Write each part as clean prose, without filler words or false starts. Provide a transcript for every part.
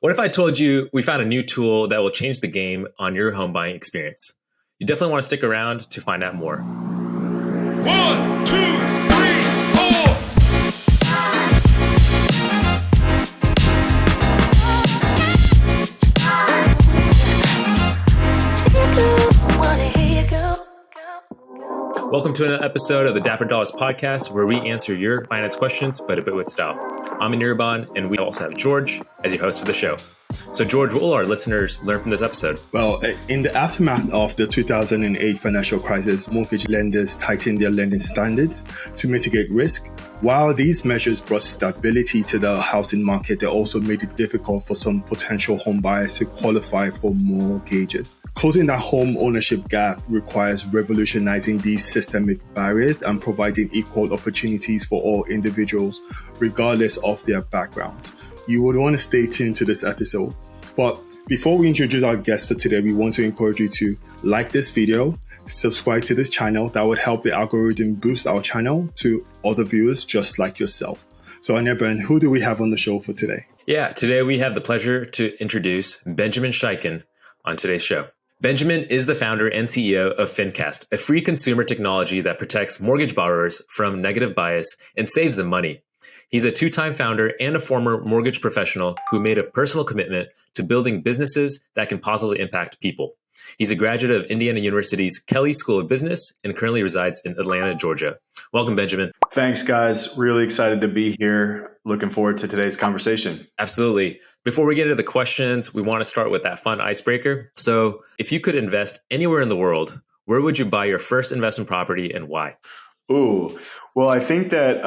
What if I told you we found a new tool that will change the game on your home buying experience? You definitely want to stick around to find out more. 1, 2, 3, 4. Welcome to another episode of the Dapper Dollars podcast, where we answer your finance questions, but a bit with style. I'm Anirban, and we also have George as your host for the show. So, George, what will our listeners learn from this episode? Well, in the aftermath of the 2008 financial crisis, mortgage lenders tightened their lending standards to mitigate risk. While these measures brought stability to the housing market, they also made it difficult for some potential home buyers to qualify for mortgages. Closing that home ownership gap requires revolutionizing these systemic barriers and providing equal opportunities for all individuals, regardless of their background. You would want to stay tuned to this episode. But before we introduce our guest for today, we want to encourage you to like this video, subscribe to this channel. That would help the algorithm boost our channel to other viewers just like yourself. So, Anirban, who do we have on the show for today? Yeah, today we have the pleasure to introduce Benjamin Schieken on today's show. Benjamin is the founder and CEO of Fincast, a free consumer technology that protects mortgage borrowers from negative bias and saves them money. He's a two-time founder and a former mortgage professional who made a personal commitment to building businesses that can positively impact people. He's a graduate of Indiana University's Kelley School of Business and currently resides in Atlanta, Georgia. Welcome, Benjamin. Thanks, guys. Really excited to be here. Looking forward to today's conversation. Absolutely. Before we get into the questions, we want to start with that fun icebreaker. So if you could invest anywhere in the world, where would you buy your first investment property and why? Ooh, well, I think that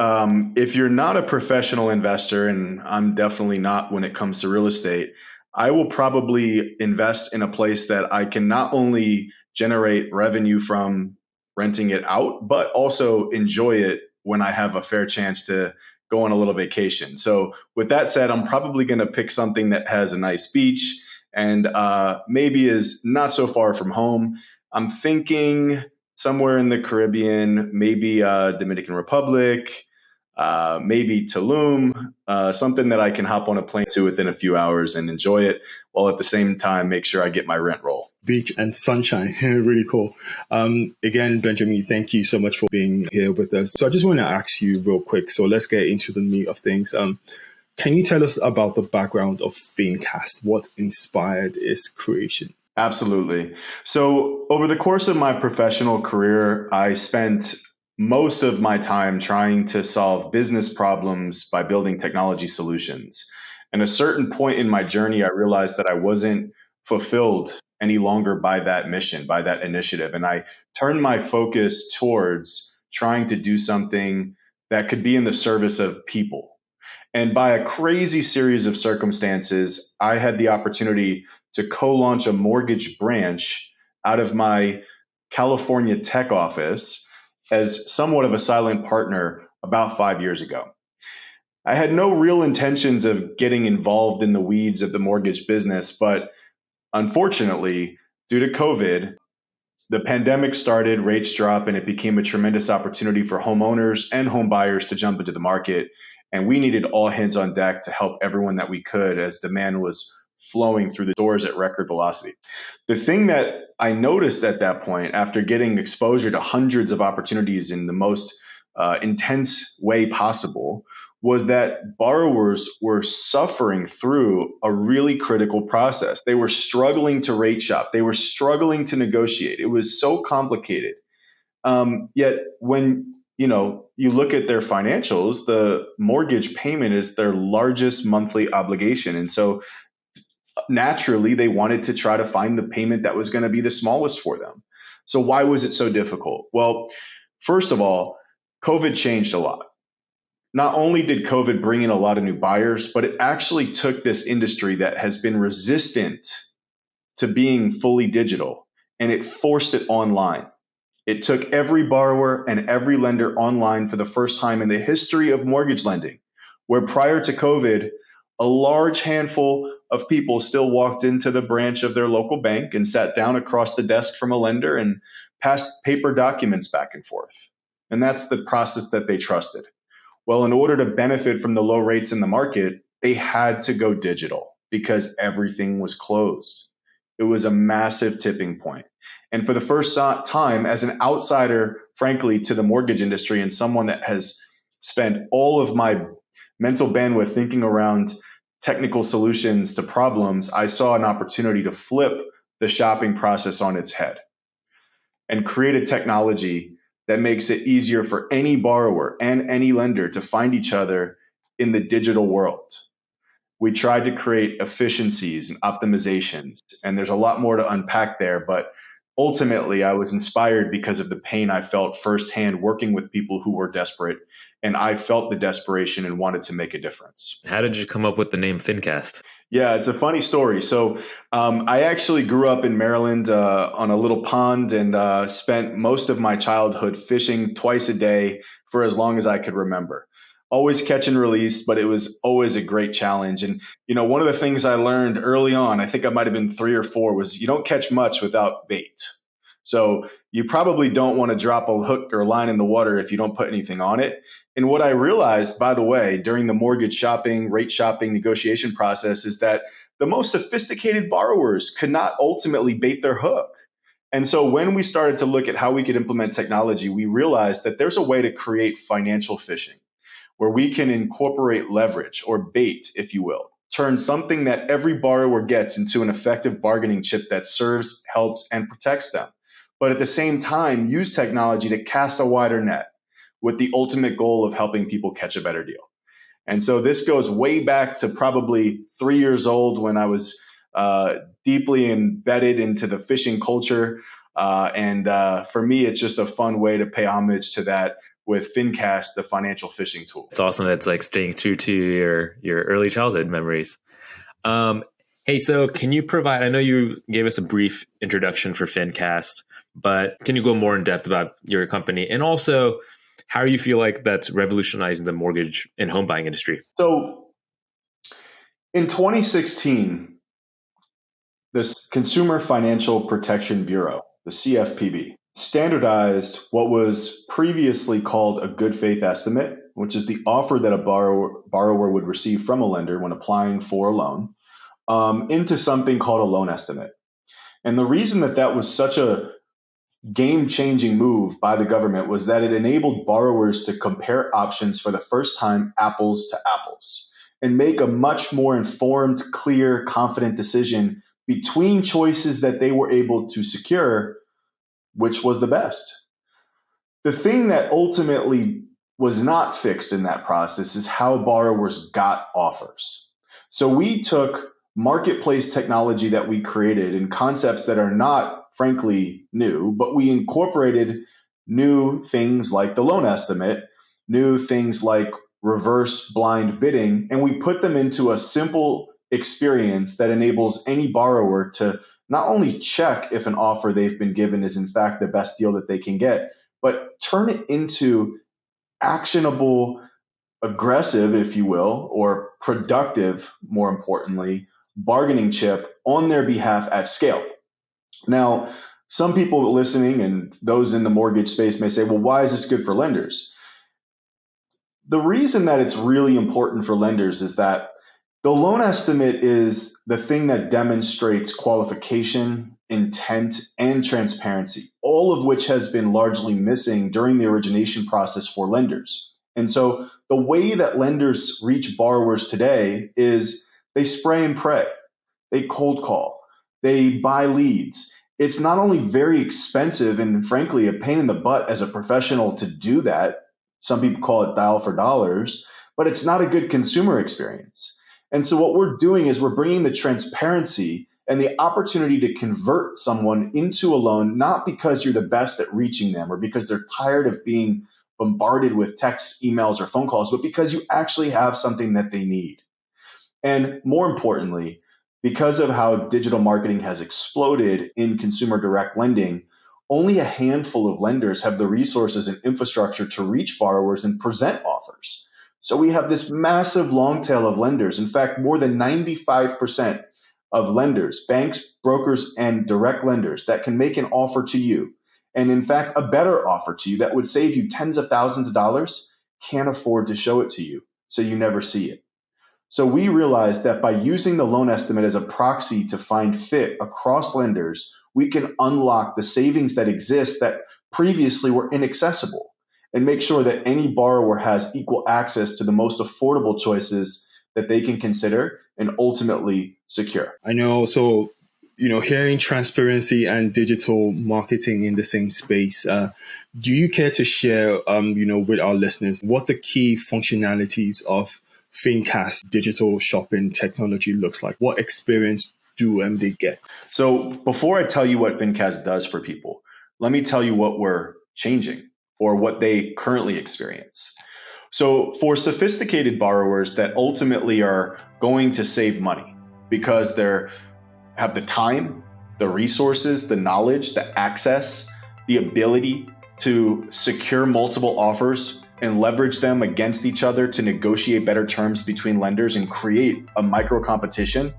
if you're not a professional investor, and I'm definitely not when it comes to real estate, I will probably invest in a place that I can not only generate revenue from renting it out, but also enjoy it when I have a fair chance to go on a little vacation. So with that said, I'm probably going to pick something that has a nice beach and maybe is not so far from home. I'm thinking somewhere in the Caribbean, maybe Dominican Republic, maybe Tulum, something that I can hop on a plane to within a few hours and enjoy it, while at the same time make sure I get my rent roll. Beach and sunshine. Really cool. Again, Benjamin, thank you so much for being here with us. So I just want to ask you real quick. So let's get into the meat of things. Can you tell us about the background of Fincast? What inspired its creation? Absolutely. So over the course of my professional career, I spent most of my time trying to solve business problems by building technology solutions. And at a certain point in my journey, I realized that I wasn't fulfilled any longer by that mission, by that initiative. And I turned my focus towards trying to do something that could be in the service of people. And by a crazy series of circumstances, I had the opportunity to co-launch a mortgage branch out of my California tech office as somewhat of a silent partner about 5 years ago. I had no real intentions of getting involved in the weeds of the mortgage business, but unfortunately, due to COVID, the pandemic started, rates dropped, and it became a tremendous opportunity for homeowners and home buyers to jump into the market. And we needed all hands on deck to help everyone that we could as demand was flowing through the doors at record velocity. The thing that I noticed at that point, after getting exposure to hundreds of opportunities in the most intense way possible, was that borrowers were suffering through a really critical process. They were struggling to rate shop. They were struggling to negotiate. It was so complicated. Yet when you look at their financials, the mortgage payment is their largest monthly obligation. And so naturally, they wanted to try to find the payment that was going to be the smallest for them. So why was it so difficult? Well, first of all, COVID changed a lot. Not only did COVID bring in a lot of new buyers, but it actually took this industry that has been resistant to being fully digital, and it forced it online. It took every borrower and every lender online for the first time in the history of mortgage lending, where prior to COVID, a large handful of people still walked into the branch of their local bank and sat down across the desk from a lender and passed paper documents back and forth. And that's the process that they trusted. Well, in order to benefit from the low rates in the market, they had to go digital. because everything was closed. It was a massive tipping point. And for the first time, as an outsider, frankly, to the mortgage industry and someone that has spent all of my mental bandwidth thinking around technical solutions to problems, I saw an opportunity to flip the shopping process on its head and create a technology that makes it easier for any borrower and any lender to find each other in the digital world. We tried to create efficiencies and optimizations, and there's a lot more to unpack there, but ultimately I was inspired because of the pain I felt firsthand working with people who were desperate, and I felt the desperation and wanted to make a difference. How did you come up with the name Fincast? Yeah, it's a funny story. So I actually grew up in Maryland on a little pond and spent most of my childhood fishing twice a day for as long as I could remember. Always catch and release, but it was always a great challenge. And, one of the things I learned early on, I think I might have been 3 or 4, was you don't catch much without bait. So you probably don't want to drop a hook or line in the water if you don't put anything on it. And what I realized, by the way, during the mortgage shopping, rate shopping, negotiation process is that the most sophisticated borrowers could not ultimately bait their hook. And so when we started to look at how we could implement technology, we realized that there's a way to create financial phishing where we can incorporate leverage or bait, if you will, turn something that every borrower gets into an effective bargaining chip that serves, helps, and protects them. But at the same time, use technology to cast a wider net with the ultimate goal of helping people catch a better deal. And so this goes way back to probably 3 years old when I was deeply embedded into the phishing culture. For me, it's just a fun way to pay homage to that with Fincast, the financial phishing tool. It's awesome. It's like staying true to your early childhood memories. Hey, so can you provide, I know you gave us a brief introduction for Fincast, but can you go more in depth about your company and also how you feel like that's revolutionizing the mortgage and home buying industry? So in 2016, the Consumer Financial Protection Bureau, the CFPB, standardized what was previously called a good faith estimate, which is the offer that a borrower would receive from a lender when applying for a loan, into something called a loan estimate. And the reason that was such a game-changing move by the government was that it enabled borrowers to compare options for the first time, apples to apples, and make a much more informed, clear, confident decision between choices that they were able to secure, which was the best. The thing that ultimately was not fixed in that process is how borrowers got offers. So we took marketplace technology that we created and concepts that are not, frankly, new, but we incorporated new things like the loan estimate, new things like reverse blind bidding, and we put them into a simple experience that enables any borrower to not only check if an offer they've been given is in fact the best deal that they can get, but turn it into actionable, aggressive, if you will, or productive, more importantly, bargaining chip on their behalf at scale. Now, some people listening and those in the mortgage space may say, well, why is this good for lenders? The reason that it's really important for lenders is that the loan estimate is the thing that demonstrates qualification, intent, and transparency, all of which has been largely missing during the origination process for lenders. And so the way that lenders reach borrowers today is they spray and pray, they cold call, they buy leads. It's not only very expensive and frankly a pain in the butt as a professional to do that. Some people call it dial for dollars, but it's not a good consumer experience. And so what we're doing is we're bringing the transparency and the opportunity to convert someone into a loan, not because you're the best at reaching them or because they're tired of being bombarded with texts, emails, or phone calls, but because you actually have something that they need. And more importantly, because of how digital marketing has exploded in consumer direct lending, only a handful of lenders have the resources and infrastructure to reach borrowers and present offers. So we have this massive long tail of lenders. In fact, more than 95% of lenders, banks, brokers, and direct lenders that can make an offer to you, and in fact, a better offer to you that would save you tens of thousands of dollars, can't afford to show it to you, so you never see it. So we realized that by using the loan estimate as a proxy to find fit across lenders, we can unlock the savings that exist that previously were inaccessible and make sure that any borrower has equal access to the most affordable choices that they can consider and ultimately secure. I know. So, hearing transparency and digital marketing in the same space, do you care to share, with our listeners what the key functionalities of Fincast digital shopping technology looks like? What experience do they get? So before I tell you what Fincast does for people, let me tell you what we're changing or what they currently experience. So for sophisticated borrowers that ultimately are going to save money because they have the time, the resources, the knowledge, the access, the ability to secure multiple offers and leverage them against each other to negotiate better terms between lenders and create a micro competition,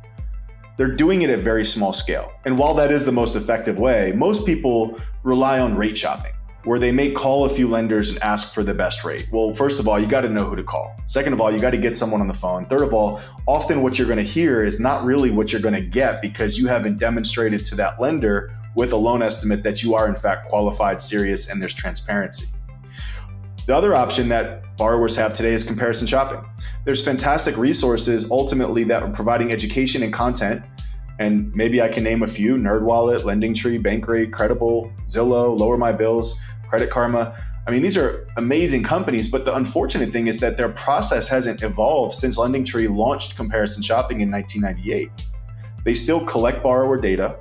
they're doing it at very small scale. And while that is the most effective way, most people rely on rate shopping, where they may call a few lenders and ask for the best rate. Well, first of all, you got to know who to call. Second of all, you got to get someone on the phone. Third of all, often what you're going to hear is not really what you're going to get because you haven't demonstrated to that lender with a loan estimate that you are in fact qualified, serious, and there's transparency. The other option that borrowers have today is comparison shopping. There's fantastic resources ultimately that are providing education and content. And maybe I can name a few: NerdWallet, LendingTree, Bankrate, Credible, Zillow, Lower My Bills, Credit Karma. I mean, these are amazing companies, but the unfortunate thing is that their process hasn't evolved since LendingTree launched comparison shopping in 1998. They still collect borrower data,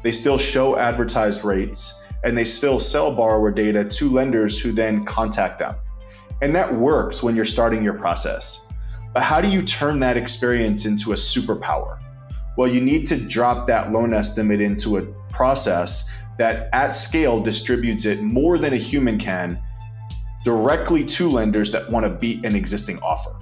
they still show advertised rates, and they still sell borrower data to lenders who then contact them. And that works when you're starting your process. But how do you turn that experience into a superpower? Well, you need to drop that loan estimate into a process that at scale distributes it more than a human can directly to lenders that want to beat an existing offer.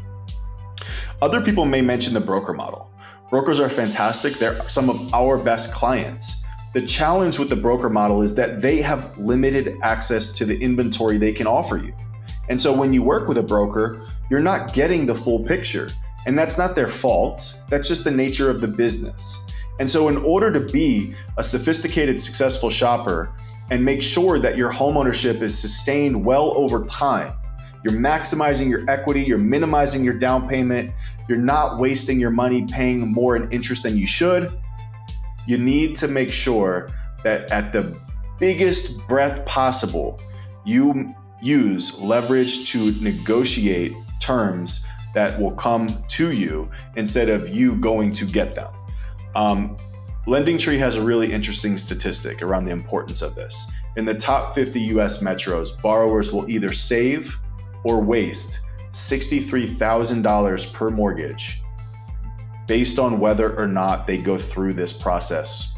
Other people may mention the broker model. Brokers are fantastic. They're some of our best clients. The challenge with the broker model is that they have limited access to the inventory they can offer you. And so when you work with a broker, you're not getting the full picture. And that's not their fault. That's just the nature of the business. And so in order to be a sophisticated, successful shopper and make sure that your homeownership is sustained well over time, you're maximizing your equity, you're minimizing your down payment, you're not wasting your money paying more in interest than you should, you need to make sure that at the biggest breadth possible, you use leverage to negotiate terms that will come to you instead of you going to get them. LendingTree has a really interesting statistic around the importance of this. In the top 50 US metros, borrowers will either save or waste $63,000 per mortgage based on whether or not they go through this process.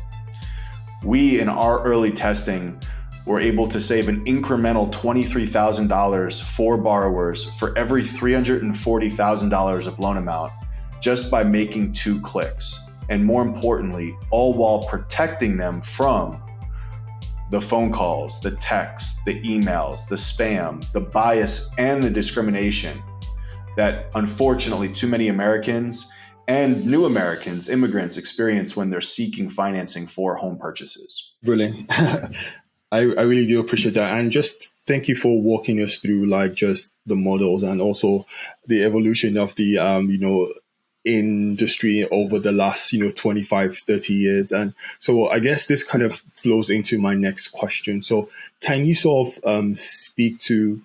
We, in our early testing, were able to save an incremental $23,000 for borrowers for every $340,000 of loan amount just by making 2 clicks. And more importantly, all while protecting them from the phone calls, the texts, the emails, the spam, the bias, and the discrimination that unfortunately too many Americans and new Americans, immigrants, experience when they're seeking financing for home purchases. Brilliant. I really do appreciate that. And just thank you for walking us through like just the models and also the evolution of the, industry over the last 25 30 years. And so I guess this kind of flows into my next question. So can you sort of speak to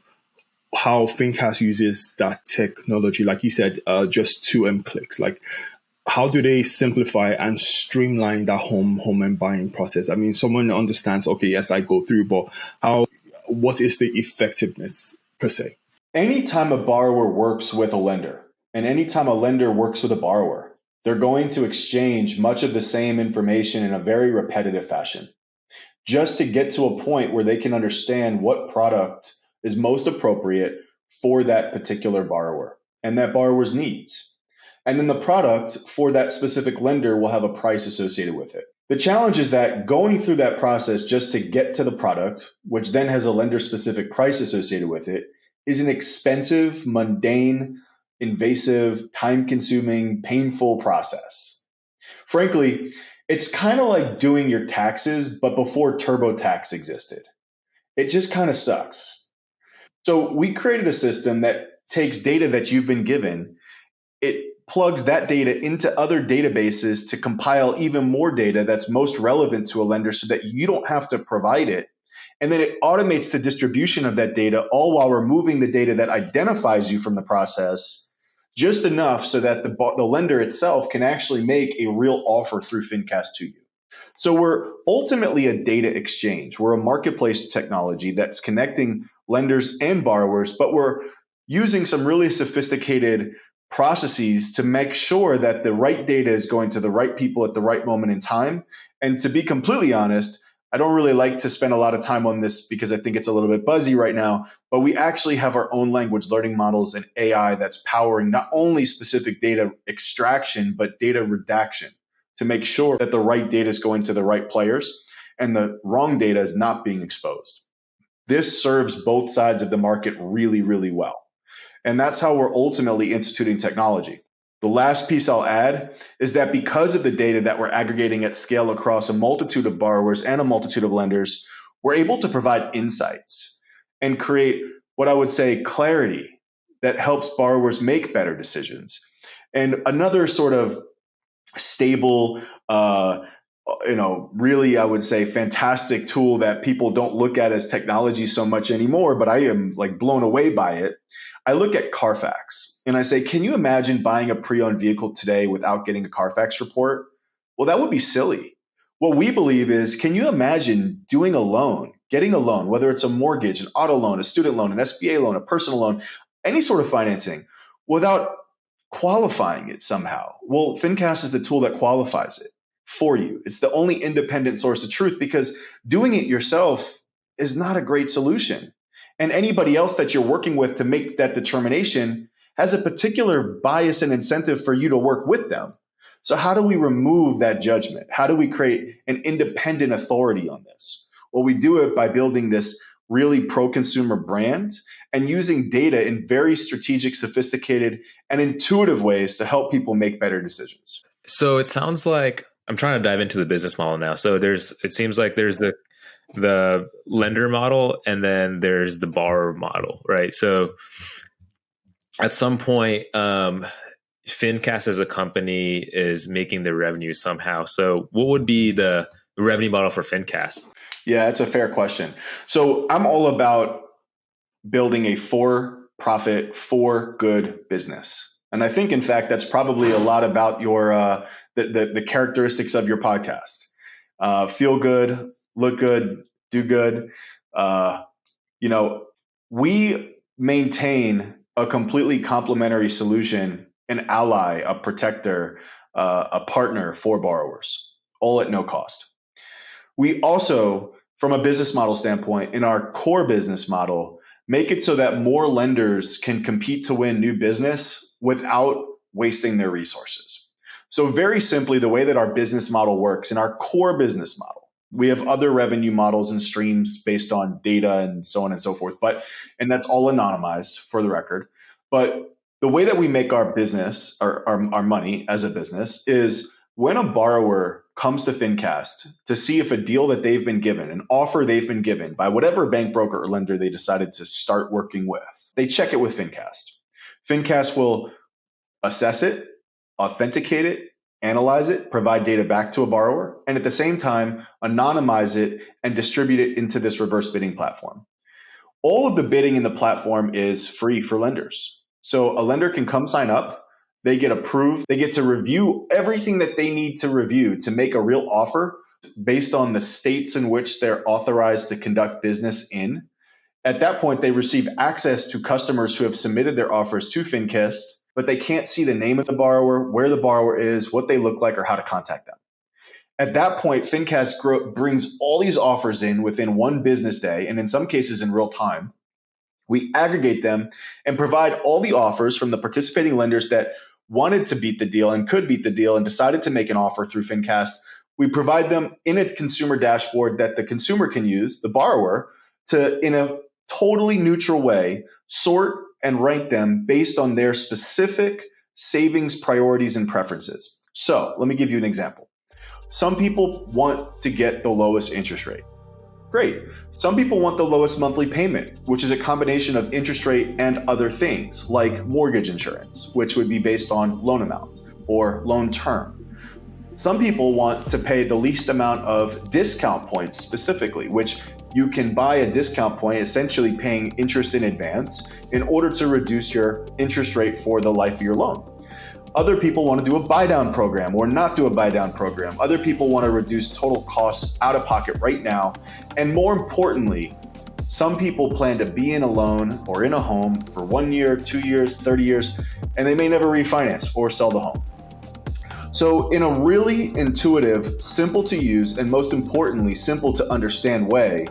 how Fincast uses that technology, like you said, just 2 clicks? Like how do they simplify and streamline that home and buying process? I mean, someone understands, okay, yes, I go through, but what is the effectiveness per se? Anytime a borrower works with a lender, and anytime a lender works with a borrower, they're going to exchange much of the same information in a very repetitive fashion, just to get to a point where they can understand what product is most appropriate for that particular borrower and that borrower's needs. And then the product for that specific lender will have a price associated with it. The challenge is that going through that process just to get to the product, which then has a lender-specific price associated with it, is an expensive, mundane, invasive, time-consuming, painful process. Frankly, it's kind of like doing your taxes, but before TurboTax existed. It just kind of sucks. So we created a system that takes data that you've been given, it plugs that data into other databases to compile even more data that's most relevant to a lender so that you don't have to provide it. And then it automates the distribution of that data, all while removing the data that identifies you from the process, just enough so that the lender itself can actually make a real offer through Fincast to you. So we're ultimately a data exchange. We're a marketplace technology that's connecting lenders and borrowers, but we're using some really sophisticated processes to make sure that the right data is going to the right people at the right moment in time. And to be completely honest, I don't really like to spend a lot of time on this because I think it's a little bit buzzy right now, but we actually have our own language learning models and AI that's powering not only specific data extraction, but data redaction to make sure that the right data is going to the right players and the wrong data is not being exposed. This serves both sides of the market really, really well. And that's how we're ultimately instituting technology. The last piece I'll add is that because of the data that we're aggregating at scale across a multitude of borrowers and a multitude of lenders, we're able to provide insights and create what I would say clarity that helps borrowers make better decisions. And another sort of stable, really, I would say, fantastic tool that people don't look at as technology so much anymore, but I am like blown away by it. I look at Carfax and I say, can you imagine buying a pre-owned vehicle today without getting a Carfax report? Well, that would be silly. What we believe is, can you imagine doing a loan, getting a loan, whether it's a mortgage, an auto loan, a student loan, an SBA loan, a personal loan, any sort of financing, without qualifying it somehow? Well, Fincast is the tool that qualifies it for you. It's the only independent source of truth because doing it yourself is not a great solution. And anybody else that you're working with to make that determination has a particular bias and incentive for you to work with them. So how do we remove that judgment? How do we create an independent authority on this? Well, we do it by building this really pro-consumer brand and using data in very strategic, sophisticated, and intuitive ways to help people make better decisions. So it sounds like I'm trying to dive into the business model now. So it seems like there's the lender model and then there's the borrower model, right? So at some point, Fincast as a company is making the revenue somehow. So what would be the revenue model for Fincast? Yeah, that's a fair question. So I'm all about building a for-profit, for-good business. And I think, in fact, that's probably a lot about your the characteristics of your podcast. Feel good, look good, do good. We maintain a completely complementary solution, an ally, a protector, a partner for borrowers, all at no cost. We also, from a business model standpoint, in our core business model, make it so that more lenders can compete to win new business without wasting their resources. So very simply, the way that our business model works, in our core business model, we have other revenue models and streams based on data and so on and so forth, and that's all anonymized for the record. But the way that we make our business, our money as a business, is when a borrower comes to Fincast to see if a deal that they've been given, an offer they've been given by whatever bank, broker, or lender they decided to start working with, they check it with Fincast. Fincast will assess it, authenticate it, analyze it, provide data back to a borrower, and at the same time, anonymize it and distribute it into this reverse bidding platform. All of the bidding in the platform is free for lenders. So a lender can come sign up, they get approved, they get to review everything that they need to review to make a real offer based on the states in which they're authorized to conduct business in. At that point, they receive access to customers who have submitted their offers to Fincast, but they can't see the name of the borrower, where the borrower is, what they look like, or how to contact them. At that point, Fincast brings all these offers in within one business day, and in some cases in real time. We aggregate them and provide all the offers from the participating lenders that wanted to beat the deal and could beat the deal and decided to make an offer through Fincast. We provide them in a consumer dashboard that the consumer can use, the borrower, to, in a totally neutral way, sort and rank them based on their specific savings priorities and preferences. So let me give you an example. Some people want to get the lowest interest rate. Great. Some people want the lowest monthly payment, which is a combination of interest rate and other things like mortgage insurance, which would be based on loan amount or loan term. Some people want to pay the least amount of discount points specifically, which you can buy a discount point, essentially paying interest in advance in order to reduce your interest rate for the life of your loan. Other people want to do a buy down program or not do a buy down program. Other people want to reduce total costs out of pocket right now. And more importantly, some people plan to be in a loan or in a home for 1 year, 2 years, 30 years, and they may never refinance or sell the home. So in a really intuitive, simple to use, and most importantly, simple to understand way,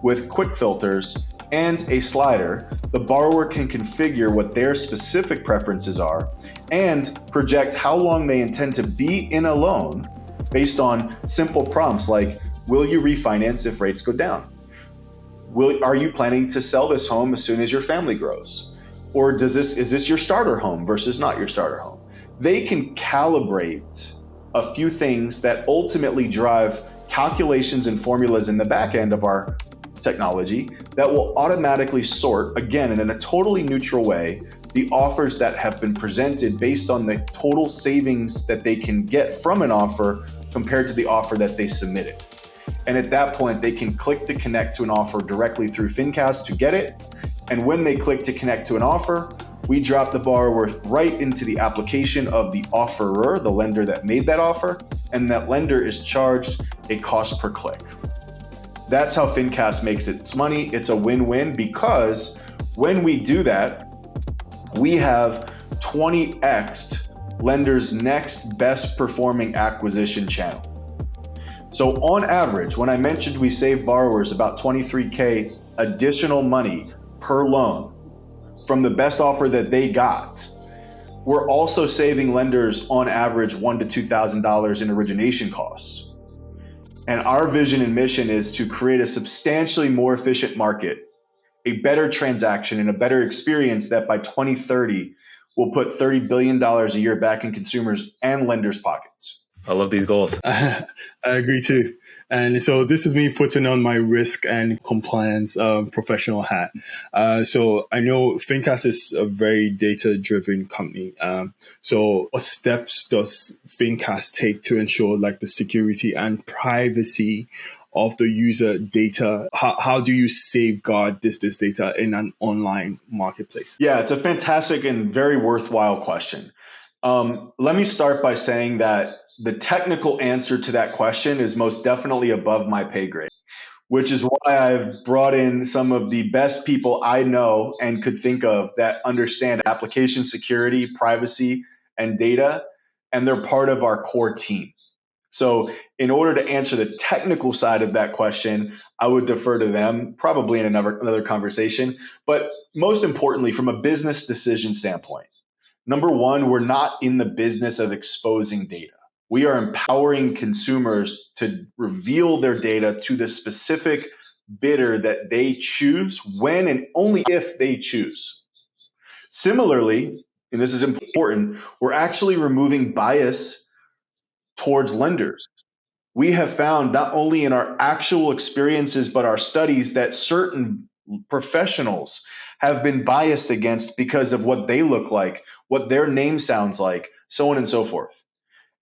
with quick filters and a slider, the borrower can configure what their specific preferences are and project how long they intend to be in a loan based on simple prompts like, will you refinance if rates go down? Are you planning to sell this home as soon as your family grows? Or is this your starter home versus not your starter home? They can calibrate a few things that ultimately drive calculations and formulas in the back end of our technology that will automatically sort, again, in a totally neutral way, the offers that have been presented based on the total savings that they can get from an offer compared to the offer that they submitted. And at that point, they can click to connect to an offer directly through Fincast to get it. And when they click to connect to an offer, we drop the borrower right into the application of the offerer, the lender that made that offer, and that lender is charged a cost per click. That's how Fincast makes its money. It's a win-win because when we do that, we have 20x'd lender's next best performing acquisition channel. So on average, when I mentioned we save borrowers about $23K additional money per loan from the best offer that they got, we're also saving lenders on average $1,000 to $2,000 in origination costs. And our vision and mission is to create a substantially more efficient market, a better transaction, and a better experience that by 2030 will put $30 billion a year back in consumers and lenders' pockets. I love these goals. I agree too. And so this is me putting on my risk and compliance professional hat. So I know Fincast is a very data-driven company. So what steps does Fincast take to ensure like the security and privacy of the user data? How do you safeguard this data in an online marketplace? Yeah, it's a fantastic and very worthwhile question. Let me start by saying that the technical answer to that question is most definitely above my pay grade, which is why I've brought in some of the best people I know and could think of that understand application security, privacy, and data, and they're part of our core team. So in order to answer the technical side of that question, I would defer to them, probably in another conversation. But most importantly, from a business decision standpoint, number one, we're not in the business of exposing data. We are empowering consumers to reveal their data to the specific bidder that they choose when and only if they choose. Similarly, and this is important, we're actually removing bias towards lenders. We have found not only in our actual experiences, but our studies that certain professionals have been biased against because of what they look like, what their name sounds like, so on and so forth.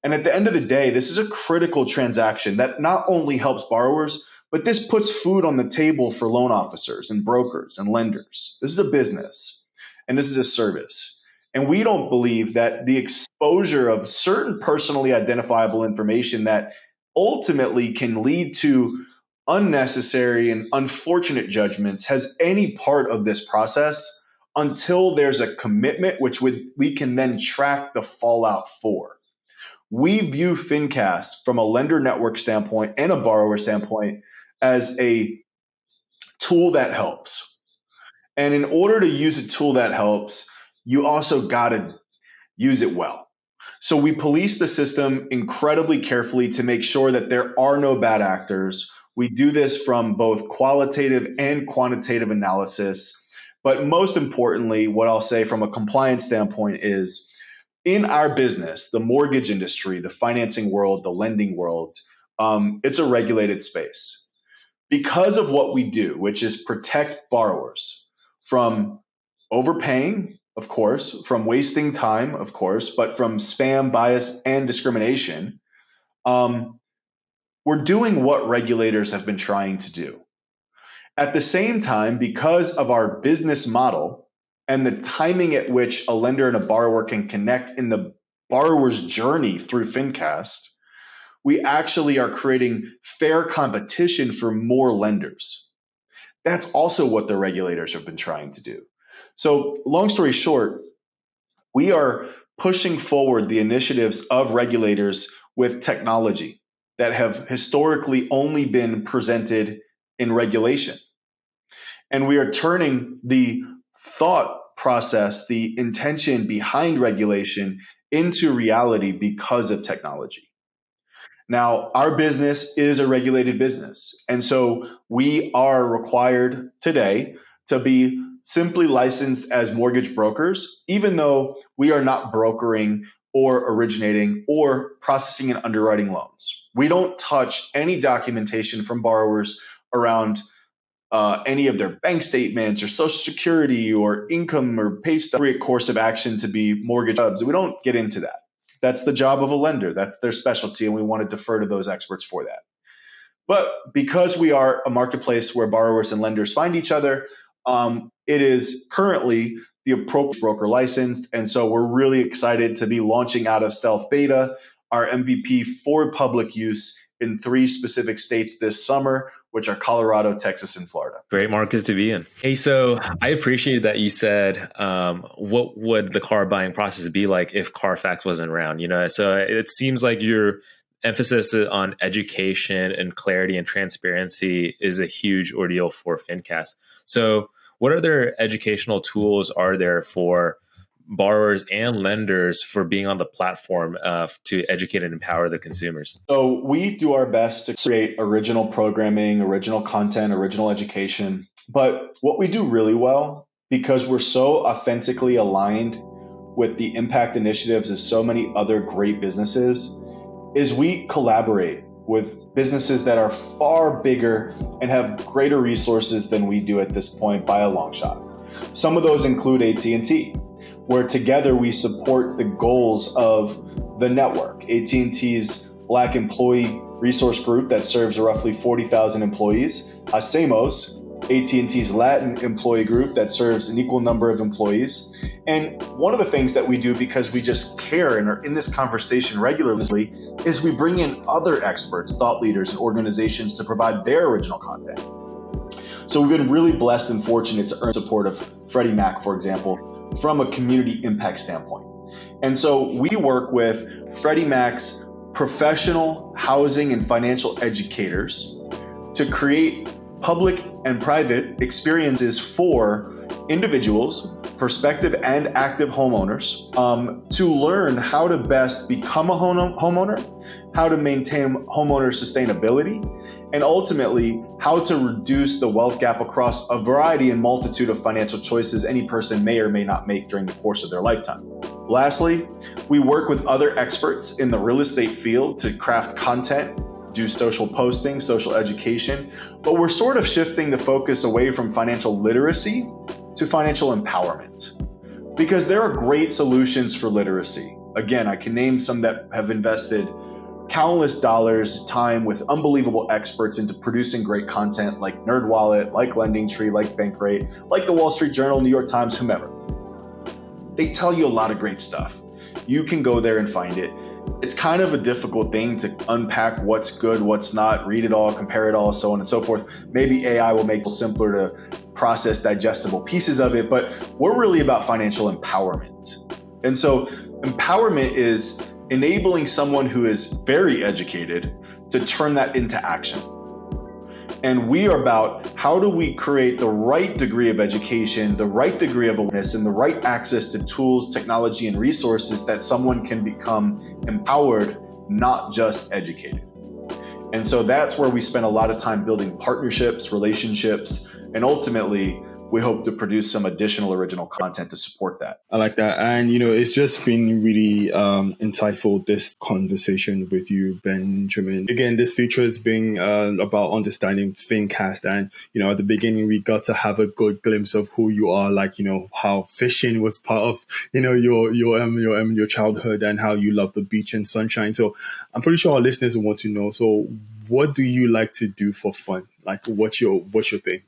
And at the end of the day, this is a critical transaction that not only helps borrowers, but this puts food on the table for loan officers and brokers and lenders. This is a business and this is a service. And we don't believe that the exposure of certain personally identifiable information that ultimately can lead to unnecessary and unfortunate judgments has any part of this process until there's a commitment which we can then track the fallout for. We view Fincast from a lender network standpoint and a borrower standpoint as a tool that helps. And in order to use a tool that helps, you also got to use it well. So we police the system incredibly carefully to make sure that there are no bad actors. We do this from both qualitative and quantitative analysis But most importantly, what I'll say from a compliance standpoint is in our business, the mortgage industry, the financing world, the lending world, it's a regulated space. Because of what we do, which is protect borrowers from overpaying, of course, from wasting time, of course, but from spam, bias, and discrimination, we're doing what regulators have been trying to do. At the same time, because of our business model and the timing at which a lender and a borrower can connect in the borrower's journey through Fincast, we actually are creating fair competition for more lenders. That's also what the regulators have been trying to do. So long story short, we are pushing forward the initiatives of regulators with technology that have historically only been presented in regulation. And we are turning the thought process, the intention behind regulation into reality because of technology. Now, our business is a regulated business. And so we are required today to be simply licensed as mortgage brokers, even though we are not brokering or originating or processing and underwriting loans. We don't touch any documentation from borrowers around any of their bank statements or social security or income or pay stub course of action to be mortgage hubs. We don't get into that. That's the job of a lender. That's their specialty, and we want to defer to those experts for that. But because we are a marketplace where borrowers and lenders find each other, it is currently the appropriate broker licensed. And so we're really excited to be launching out of stealth beta our MVP for public use in 3 specific states this summer, which are Colorado, Texas, and Florida. Great markets to be in. Hey, so I appreciate that you said, what would the car buying process be like if Carfax wasn't around? So it seems like your emphasis on education and clarity and transparency is a huge ordeal for Fincast. So what other educational tools are there for borrowers and lenders for being on the platform to educate and empower the consumers? So we do our best to create original programming, original content, original education. But what we do really well, because we're so authentically aligned with the impact initiatives of so many other great businesses, is we collaborate with businesses that are far bigger and have greater resources than we do at this point by a long shot. Some of those include AT&T, where together we support the goals of the network. AT&T's Black Employee Resource Group that serves roughly 40,000 employees. Hacemos, AT&T's Latin employee group that serves an equal number of employees. And one of the things that we do, because we just care and are in this conversation regularly, is we bring in other experts, thought leaders, and organizations to provide their original content. So we've been really blessed and fortunate to earn support of Freddie Mac, for example, from a community impact standpoint. And so we work with Freddie Mac's professional housing and financial educators to create public and private experiences for individuals, prospective and active homeowners, to learn how to best become a homeowner, how to maintain homeowner sustainability, and ultimately how to reduce the wealth gap across a variety and multitude of financial choices any person may or may not make during the course of their lifetime. Lastly, we work with other experts in the real estate field to craft content, do social posting, social education, but we're sort of shifting the focus away from financial literacy to financial empowerment, because there are great solutions for literacy. Again, I can name some that have invested countless dollars, time with unbelievable experts into producing great content like NerdWallet, like LendingTree, like Bankrate, like the Wall Street Journal, New York Times, whomever. They tell you a lot of great stuff. You can go there and find it. It's kind of a difficult thing to unpack what's good, what's not, read it all, compare it all, so on and so forth. Maybe AI will make it simpler to process digestible pieces of it, but we're really about financial empowerment. And so empowerment is enabling someone who is very educated to turn that into action. And we are about how do we create the right degree of education, the right degree of awareness, and the right access to tools, technology, and resources that someone can become empowered, not just educated. And so that's where we spend a lot of time building partnerships, relationships, and ultimately we hope to produce some additional original content to support that. I like that. And, it's just been really insightful, this conversation with you, Benjamin. Again, this feature has been about understanding Fincast. And, at the beginning, we got to have a good glimpse of who you are, like, how fishing was part of, your childhood and how you love the beach and sunshine. So I'm pretty sure our listeners want to know. So what do you like to do for fun? Like, what's your thing?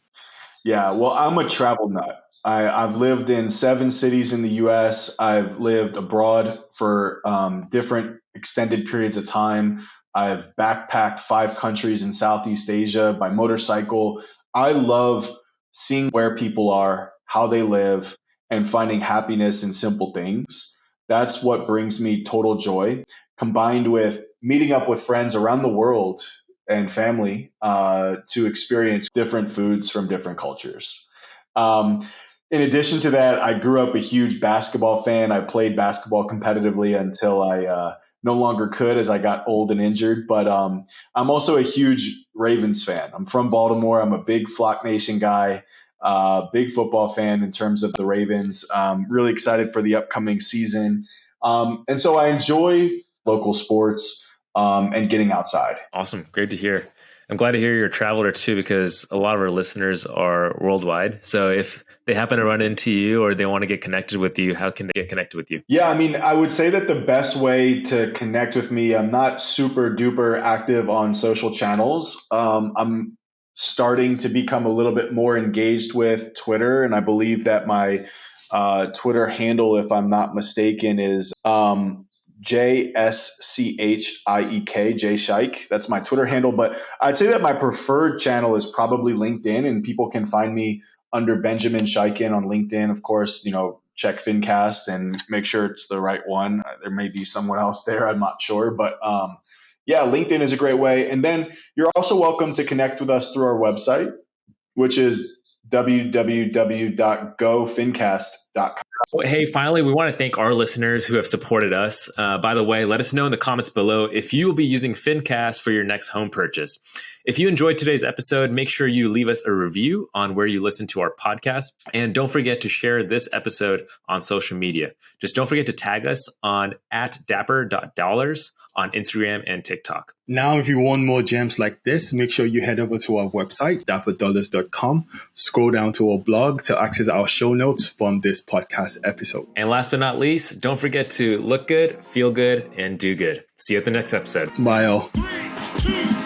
Yeah, well, I'm a travel nut. I've lived in 7 cities in the U.S. I've lived abroad for different extended periods of time. I've backpacked 5 countries in Southeast Asia by motorcycle. I love seeing where people are, how they live, and finding happiness in simple things. That's what brings me total joy, combined with meeting up with friends around the world and family to experience different foods from different cultures. In addition to that, I grew up a huge basketball fan. I played basketball competitively until I no longer could as I got old and injured. But I'm also a huge Ravens fan. I'm from Baltimore. I'm a big Flock Nation guy, big football fan in terms of the Ravens. Really excited for the upcoming season. And so I enjoy local sports and getting outside. Awesome. Great to hear. I'm glad to hear you're a traveler too, because a lot of our listeners are worldwide. So if they happen to run into you or they want to get connected with you, how can they get connected with you? Yeah, I mean, I would say that the best way to connect with me, I'm not super duper active on social channels. I'm starting to become a little bit more engaged with Twitter. And I believe that my Twitter handle, if I'm not mistaken, is JSCHIEK, J Shike. That's my Twitter handle. But I'd say that my preferred channel is probably LinkedIn, and people can find me under Benjamin Schieken on LinkedIn. Of course, check Fincast and make sure it's the right one. There may be someone else there. I'm not sure. But yeah, LinkedIn is a great way. And then you're also welcome to connect with us through our website, which is www.gofincast.com. Hey, finally, we want to thank our listeners who have supported us. By the way, let us know in the comments below if you will be using Fincast for your next home purchase. If you enjoyed today's episode, make sure you leave us a review on where you listen to our podcast. And don't forget to share this episode on social media. Just don't forget to tag us on @dapper.dollars on Instagram and TikTok. Now, if you want more gems like this, make sure you head over to our website, dapperdollars.com. Scroll down to our blog to access our show notes from this podcast episode. And last but not least, don't forget to look good, feel good, and do good. See you at the next episode. Bye all. 3, 2,